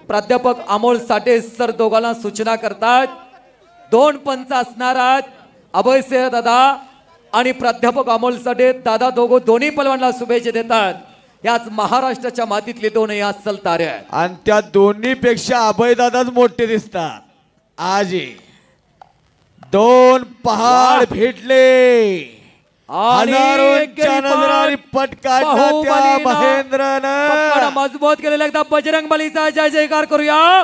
प्राध्यापक अमोल साठे सर दोघांना सूचना करतात। 2 पंच असणार आहेत, अभयसिंह दादा आणि प्राध्यापक अमोल साठे दादा दोन्ही पलवानांना शुभेच्छा देतात। याच महाराष्ट्राच्या मातीतले 2 अस्सल तारे आहेत आणि त्या दोन्ही पेक्षा अभय दादाच मोठे दिसतात। आज 2 पहाड भेटले, हजारोंच्या नजरांनी पट काढला त्या महेंद्रनं। मजबूत केलेला एकदा बजरंग बलीचा जय जयकार करूया।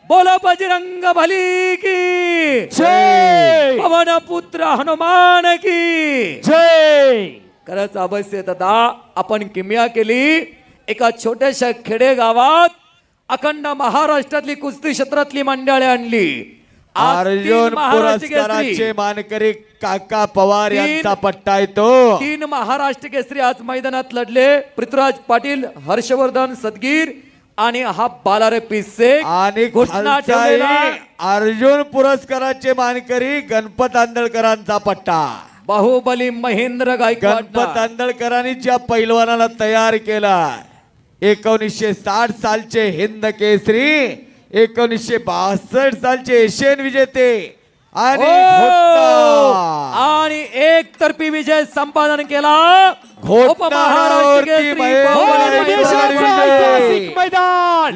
बोलो बजरंग बली की जय, पवन पुत्र हनुमान की जय। खरंच अभयसिंह दादा आपण किमया केली। एका छोट्याशा खेडे गावात अखंड महाराष्ट्रातली कुस्ती क्षेत्रातली मंडळे आणली। अर्जुन पुरस्काराचे मानकरी काका पवार यांचा पट्टा येतो। 3 महाराष्ट्र केसरी आज मैदानात लढले। पृथ्वीराज पाटील, हर्षवर्धन सदगीर आणि हा बालारे पिसे आणि घोषणा ठेवलेला अर्जुन पुरस्काराचे मानकरी गणपत आंदळकरांचा पट्टा। बाहुबली महेंद्र गायकवाड। गणपत आंदळकरांनी ज्या पैलवानाला तयार केला 1960 सालचे हिंद केसरी, 1962 सालचे एशियन विजेते आणि एकतर्फी विजय संपादन केला। घोटणावरती मैदान